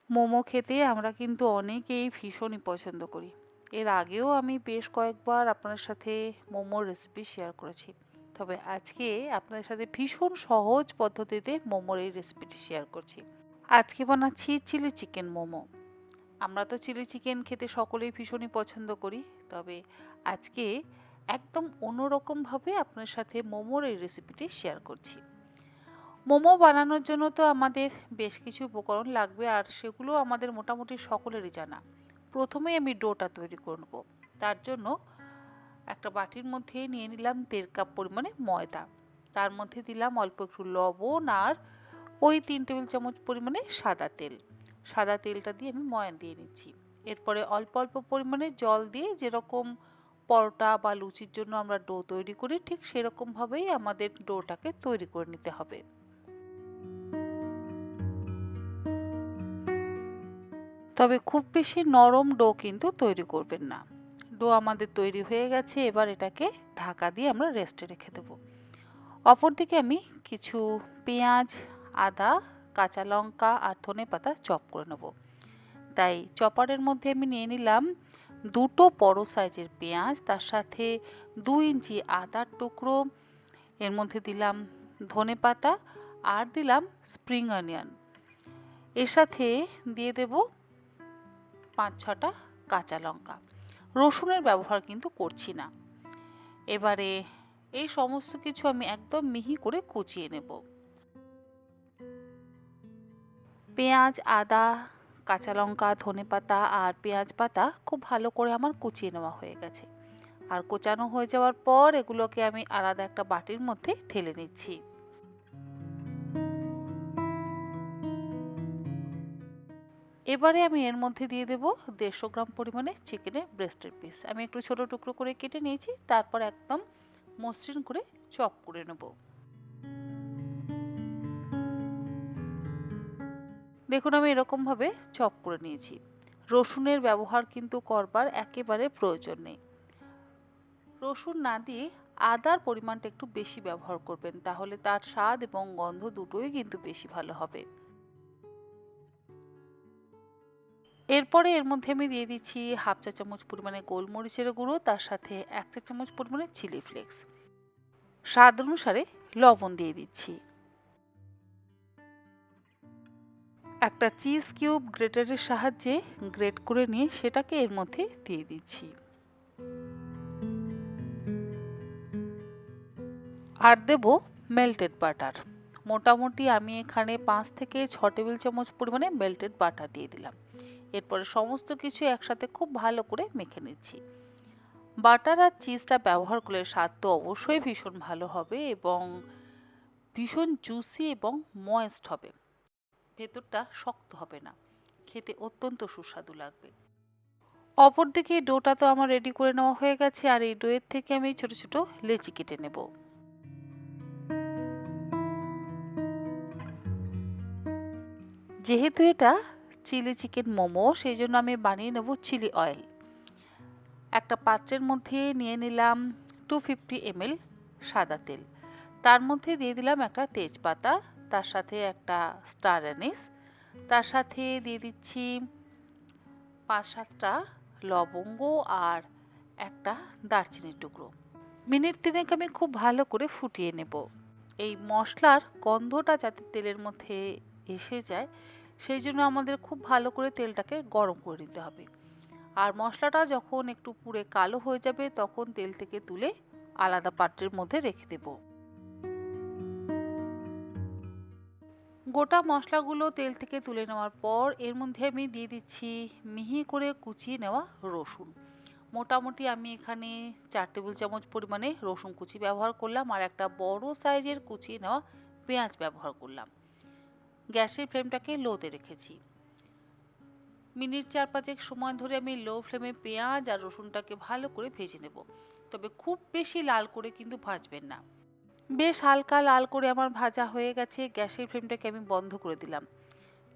মোমো খেতে আমরা কিন্তু অনেকেই ভীষণই পছন্দ করি। এর আগেও আমি বেশ কয়েকবার আপনার সাথে মোমোর রেসিপি শেয়ার করেছি। তবে আজকে আপনাদের সাথে ভীষণ সহজ পদ্ধতিতে মোমোর এই রেসিপিটি শেয়ার করছি। আজকে বানাচ্ছি চিলি চিকেন মোমো। আমরা তো চিলি চিকেন খেতে সকলেই ভীষণই পছন্দ করি। তবে আজকে একদম অন্যরকমভাবে আপনার সাথে মোমোর এই রেসিপিটি শেয়ার করছি। মোমো বানানোর জন্য তো আমাদের বেশ কিছু উপকরণ লাগবে, আর সেগুলো আমাদের মোটামুটি সকলেরই জানা। প্রথমেই আমি ডোটা তৈরি করব। তার জন্য একটা বাটির মধ্যে নিয়ে নিলাম 1.5 কাপ পরিমাণে ময়দা। তার মধ্যে দিলাম অল্প একটু লবণ আর ওই 3 টেবিল চামচ পরিমাণে সাদা তেল। সাদা তেলটা দিয়ে আমি ময়ান দিয়ে নিচ্ছি। এরপরে অল্প অল্প পরিমাণে জল দিয়ে, যেরকম পরোটা বা লুচির জন্য আমরা ডো তৈরি করি ঠিক সেরকমভাবেই আমাদের ডোটাকে তৈরি করে নিতে হবে। তবে খুব বেশি নরম ডো কিন্তু তৈরি করবেন না। ডো আমাদের তৈরি হয়ে গেছে, এবার এটাকে ঢাকা দিয়ে আমরা রেস্টে রেখে দেবো। অপরদিকে আমি কিছু পেঁয়াজ, আদা, কাঁচা লঙ্কা আর ধনেপাতা চপ করে নেব। তাই চপারের মধ্যে আমি নিয়ে নিলাম দুটো বড় সাইজের পেঁয়াজ, তার সাথে 2 ইঞ্চি আদার টুকরো, এর মধ্যে দিলাম ধনেপাতা আর দিলাম স্প্রিং অনিয়ন। এর সাথে দিয়ে দেব 5-6টা কাঁচা লঙ্কা। রসুনের ব্যবহার কিন্তু করছি না। এবারে এই সমস্ত কিছু আমি একদম মিহি করে কুচিয়ে নেব। পেঁয়াজ, আদা, কাঁচা লঙ্কা, ধনেপাতা আর পেঁয়াজ পাতা খুব ভালো করে আমার কুচিয়ে নেওয়া হয়ে গেছে। আর কোচানো হয়ে যাওয়ার পর এগুলোকে আমি আলাদা একটা বাটির মধ্যে ঢেলে নিচ্ছি। এবারে আমি এর মধ্যে দিয়ে দেব 150 গ্রাম পরিমাণে চিকেনের ব্রেস্টের পিস। আমি একটু ছোট টুকরো করে কেটে নিয়েছি, তারপর একদম মসৃণ করে চপ করে নেব। দেখুন আমি এরকমভাবে চপ করে নিয়েছি। রসুনের ব্যবহার কিন্তু করবার একেবারে প্রয়োজন নেই। রসুন না দিয়ে আদার পরিমাণটা একটু বেশি ব্যবহার করবেন, তাহলে তার স্বাদ এবং গন্ধ দুটোই কিন্তু বেশি ভালো হবে। এরপরে এর মধ্যে আমি দিয়ে দিচ্ছি হাফ চা চামচ পরিমাণে গোলমরিচের গুঁড়ো, তার সাথে 1 চা চামচ পরিমাণে চিলি ফ্লেক্স। স্বাদ অনুসারে লবণ দিয়ে দিচ্ছি। একটা চিজ কিউব গ্রেটারের সাহায্যে গ্রেট করে নিয়ে সেটাকে এর মধ্যে দিয়ে দিচ্ছি। আর দেব মেল্টেড বাটার। মোটামুটি আমি এখানে 5 থেকে 6 টেবিল চামচ পরিমাণে মেল্টেড বাটার দিয়ে দিলাম। এরপরে সমস্ত কিছু একসাথে খুব ভালো করে মেখে নিচ্ছি। বাটার আর চিজটা ব্যবহার করলে স্বাদ তো অবশ্যই ভীষণ ভালো হবে এবং ভীষণ জুসি এবং ময়েস্ট হবে। ভেতরটা শক্ত হবে না, খেতে অত্যন্ত সুস্বাদু লাগবে। অপরদিকে ডোটা তো আমার রেডি করে নেওয়া হয়ে গেছে, আর এই ডোয়ের থেকে আমি ছোট ছোট লেচি কেটে নেব। যেহেতু এটা চিলি চিকেন মোমো, সেই জন্য আমি বানিয়ে নেব চিলি অয়েল। একটা পাত্রের মধ্যে নিয়ে নিলাম 250 ml সাদা তেল। তার মধ্যে দিয়ে দিলাম একটা তেজপাতা, তার সাথে একটা স্টার অ্যানিস, তার সাথে দিয়ে দিচ্ছি 5-7টা লবঙ্গ আর একটা দারচিনির টুকরো। মিনিট 3 আমি খুব ভালো করে ফুটিয়ে নেব। এই মশলার গন্ধটা যাতে তেলের মধ্যে এসে যায়, সেই জন্য আমাদের খুব ভালো করে তেলটাকে গরম করে নিতে হবে। আর মশলাটা যখন একটু পুড়ে কালো হয়ে যাবে তখন তেল থেকে তুলে আলাদা পাত্রের মধ্যে রেখে দেব। গোটা মশলাগুলো তেল থেকে তুলে নেওয়ার পর এর মধ্যে আমি দিয়ে দিচ্ছি মিহি করে কুচিয়ে নেওয়া রসুন। মোটামুটি আমি এখানে 4 টেবিল চামচ পরিমাণে রসুন কুচি ব্যবহার করলাম, আর একটা বড় সাইজের কুচিয়ে নেওয়া পেঁয়াজ ব্যবহার করলাম। গ্যাসের ফ্লেমটাকে লোতে রেখেছি। মিনিট 4-5 সময় ধরে আমি লো ফ্লেমে পেঁয়াজ আর রসুনটাকে ভালো করে ভেজে নেব। তবে খুব বেশি লাল করে কিন্তু ভাজবেন না। বেশ হালকা লাল করে আমার ভাজা হয়ে গেছে, গ্যাসের ফ্লেমটাকে আমি বন্ধ করে দিলাম।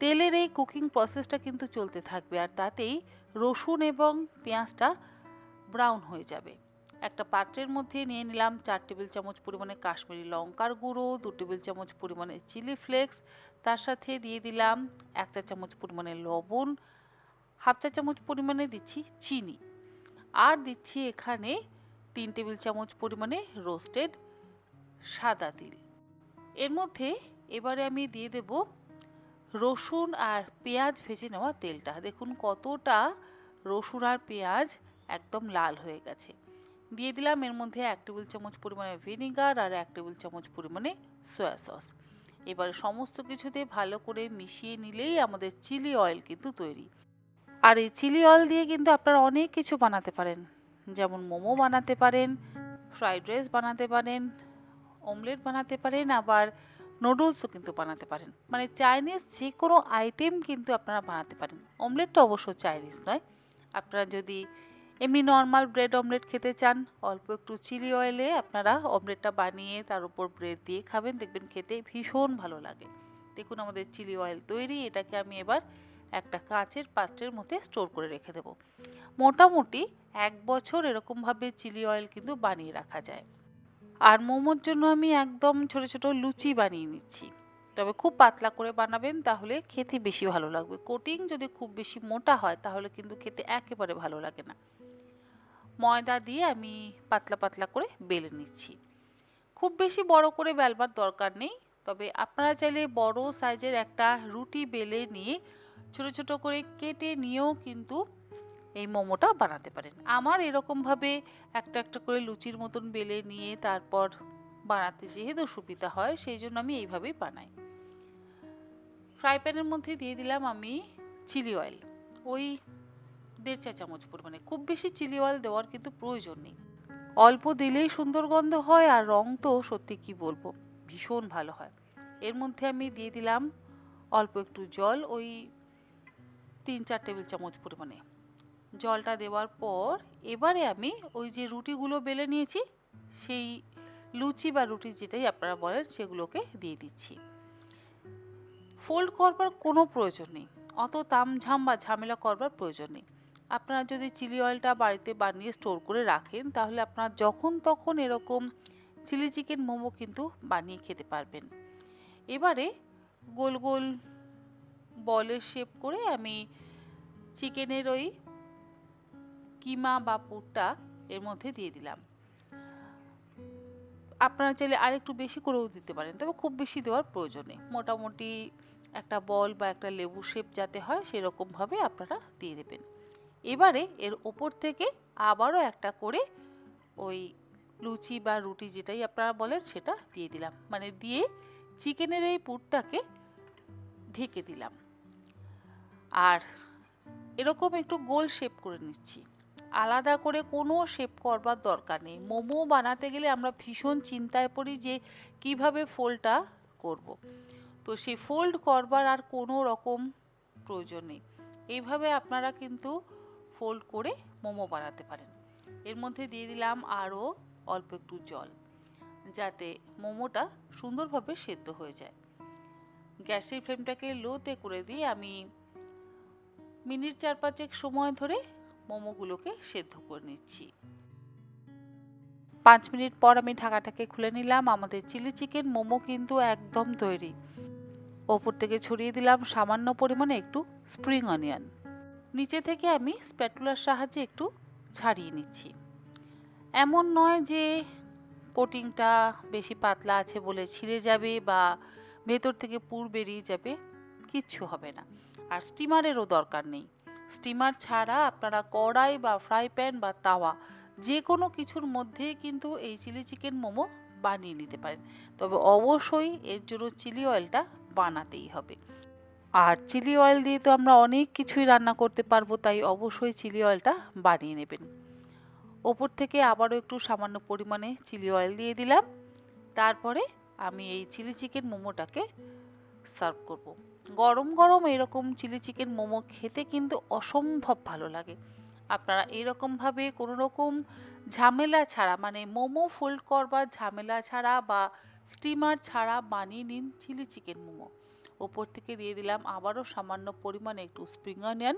তেলের এই কুকিং প্রসেসটা কিন্তু চলতে থাকবে, আর তাতেই রসুন এবং পেঁয়াজটা ব্রাউন হয়ে যাবে। একটা পাত্রের মধ্যে নিয়ে নিলাম 4 টেবিল চামচ পরিমাণে কাশ্মীরি লঙ্কার গুঁড়ো, 2 টেবিল চামচ পরিমাণে চিলি ফ্লেক্স, তার সাথে দিয়ে দিলাম 1 চা চামচ পরিমাণে লবণ, হাফ চা চামচ পরিমাণে দিচ্ছি চিনি, আর দিচ্ছি এখানে 3 টেবিল চামচ পরিমাণে রোস্টেড সাদা তিল। এর মধ্যে এবারে আমি দিয়ে দেব রসুন আর পেঁয়াজ ভেজে নেওয়া তেলটা। দেখুন কতটা রসুন আর পেঁয়াজ একদম লাল হয়ে গেছে। দিয়ে দিলাম এর মধ্যে 1 টেবিল চামচ পরিমাণে ভিনিগার আর 1 টেবিল চামচ পরিমাণে সয়া সস। এবারে সমস্ত কিছুতে ভালো করে মিশিয়ে নিলেই আমাদের চিলি অয়েল কিন্তু তৈরি। আর এই চিলি অয়েল দিয়ে কিন্তু আপনারা অনেক কিছু বানাতে পারেন, যেমন মোমো বানাতে পারেন, ফ্রাইড রাইস বানাতে পারেন, অমলেট বানাতে পারেন, আবার নুডলসও কিন্তু বানাতে পারেন। মানে চাইনিজ যে কোনো আইটেম কিন্তু আপনারা বানাতে পারেন। অমলেটটা অবশ্য চাইনিজ নয়। আপনারা যদি এমনি নর্মাল ব্রেড অমলেট খেতে চান, অল্প একটু চিলি অয়েলে আপনারা অমলেটটা বানিয়ে তার উপর ব্রেড দিয়ে খাবেন, দেখবেন খেতে ভীষণ ভালো লাগে। দেখুন আমাদের চিলি অয়েল তৈরি। এটাকে আমি এবার একটা কাঁচের পাত্রের মধ্যে স্টোর করে রেখে দেব। মোটামুটি 1 বছর এরকমভাবে চিলি অয়েল কিন্তু বানিয়ে রাখা যায়। আর মোমোর জন্য আমি একদম ছোট ছোট লুচি বানিয়ে নিচ্ছি। তবে খুব পাতলা করে বানাবেন, তাহলে খেতে বেশি ভালো লাগবে। কোটিং যদি খুব বেশি মোটা হয় তাহলে কিন্তু খেতে একেবারে ভালো লাগে না। ময়দা দিয়ে আমি পাতলা পাতলা করে বেলে নিচ্ছি। খুব বেশি বড় করে বেলবার দরকার নেই, তবে আপনারা চাইলে বড় সাইজের একটা রুটি বেলে নিয়ে ছোট ছোট করে কেটে নিয়েও কিন্তু এই মোমোটা বানাতে পারেন। আমার এরকমভাবে একটা একটা করে লুচির মতন বেলে নিয়ে তারপর বানাতে যেহেতু সুবিধা হয়, সেই জন্য আমি এইভাবেই বানাই। ফ্রাই প্যানের মধ্যে দিয়ে দিলাম আমি চিলি অয়েল, ওই 1.5 চা চামচ পরিমাণে। খুব বেশি চিলি অয়েল দেওয়ার কিন্তু প্রয়োজন নেই, অল্প দিলেই সুন্দর গন্ধ হয়, আর রং তো সত্যি কি বলবো ভীষণ ভালো হয়। এর মধ্যে আমি দিয়ে দিলাম অল্প একটু জল, ওই 3-4 টেবিল চামচ পরিমাণে। জলটা দেওয়ার পর এবারে আমি ওই যে রুটিগুলো বেলে নিয়েছি, সেই লুচি বা রুটি যেটাই আপনারা বলেন সেগুলোকে দিয়ে দিচ্ছি। ফোল্ড করবার কোনো প্রয়োজন নেই, অত তামঝাম বা ঝামেলা করবার প্রয়োজন নেই। আপনারা যদি চিলি অয়েলটা বাড়িতে বানিয়ে স্টোর করে রাখেন, তাহলে আপনারা যখন তখন এরকম চিলি চিকেন মোমো কিন্তু বানিয়ে খেতে পারবেন। এবারে গোল গোল বলের শেপ করে আমি চিকেনের ওই কিমা বা পুরটা এর মধ্যে দিয়ে দিলাম। আপনারা চাইলে আরেকটু বেশি করেও দিতে পারেন, তবে খুব বেশি দেওয়ার প্রয়োজন নেই। মোটামুটি একটা বল বা একটা লেবু শেপ যাতে হয় সেরকমভাবে আপনারা দিয়ে দেবেন। এবারে এর ওপর থেকে আবারও একটা করে ওই লুচি বা রুটি যেটাই আপনারা বলেন সেটা দিয়ে দিলাম, মানে দিয়ে চিকেনের এই পুরটাকে ঢেকে দিলাম। আর এরকম একটু গোল শেপ করে নিচ্ছি, আলাদা করে কোনো শেপ করবার দরকার নেই। মোমো বানাতে গেলে আমরা ভীষণ চিন্তায় পড়ি যে কিভাবে ফোল্ডটা করব, তো সেই ফোল্ড করবার আর কোনো রকম প্রয়োজন নেই। এইভাবে আপনারা কিন্তু ফোল্ড করে মোমো বানাতে পারেন। এর মধ্যে দিয়ে দিলাম আরও অল্প একটু জল, যাতে মোমোটা সুন্দরভাবে সেদ্ধ হয়ে যায়। গ্যাসের ফ্লেমটাকে লোতে করে দিয়ে আমি মিনিট 4-5 সময় ধরে মোমোগুলোকে সেদ্ধ করে নিচ্ছি। 5 মিনিট পর আমি ঢাকাটাকে খুলে নিলাম। আমাদের চিলি চিকেন মোমো কিন্তু একদম তৈরি। ওপর থেকে ছড়িয়ে দিলাম সামান্য পরিমাণে একটু স্প্রিং অনিয়ন। নিচে থেকে আমি স্প্যাটুলার সাহায্যে একটু ছাড়িয়ে নিচ্ছি। এমন নয় যে কোটিংটা বেশি পাতলা আছে বলে ছিঁড়ে যাবে বা ভেতর থেকে পুর বেরিয়ে যাবে, কিচ্ছু হবে না। আর স্টিমারেরও দরকার নেই। স্টিমার ছাড়া আপনারা কড়াই বা ফ্রাই প্যান বা তাওয়া যে কোনো কিছুর মধ্যে কিন্তু এই চিলি চিকেন মোমো বানিয়ে নিতে পারেন। তবে অবশ্যই এর জন্য চিলি অয়েলটা বানাতেই হবে। আর চিলি অয়েল দিয়ে তো আমরা অনেক কিছুই রান্না করতে পারবো, তাই অবশ্যই চিলি অয়েলটা বানিয়ে নেবেন। ওপর থেকে আবারও একটু সামান্য পরিমাণে চিলি অয়েল দিয়ে দিলাম। তারপরে আমি এই চিলি চিকেন মোমোটাকে সার্ভ করব। গরম গরম এরকম চিলি চিকেন মোমো খেতে কিন্তু অসম্ভব ভালো লাগে। আপনারা এরকমভাবে কোনো রকম ঝামেলা ছাড়া, মানে মোমো ফোল্ড করবার ঝামেলা ছাড়া বা স্টিমার ছাড়া বানিয়ে নিন চিলি চিকেন মোমো। ওপর থেকে দিয়ে দিলাম আবারও সামান্য পরিমাণে একটু স্প্রিং অনিয়ন।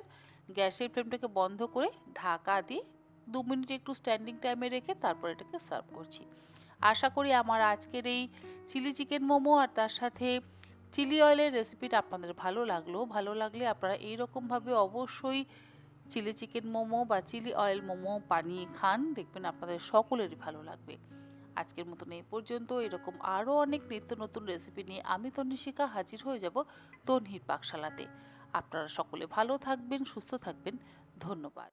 গ্যাসের ফ্লেমটাকে বন্ধ করে ঢাকা দিয়ে 2 মিনিট একটু স্ট্যান্ডিং টাইমে রেখে তারপর এটাকে সার্ভ করছি। আশা করি আমার আজকের এই চিলি চিকেন মোমো আর তার সাথে চিলি অয়েলের রেসিপিটা আপনাদের ভালো লাগলো। ভালো লাগলে আপনারা এইরকমভাবে অবশ্যই চিলি চিকেন মোমো বা চিলি অয়েল মোমো বানিয়ে খান, দেখবেন আপনাদের সকলেরই ভালো লাগবে। আজকের মতন এই পর্যন্ত। এরকম আরও অনেক নিত্য নতুন রেসিপি নিয়ে আমি তন্নিশিকা হাজির হয়ে যাব তন্হির পাকশালাতে। আপনারা সকলে ভালো থাকবেন, সুস্থ থাকবেন। ধন্যবাদ।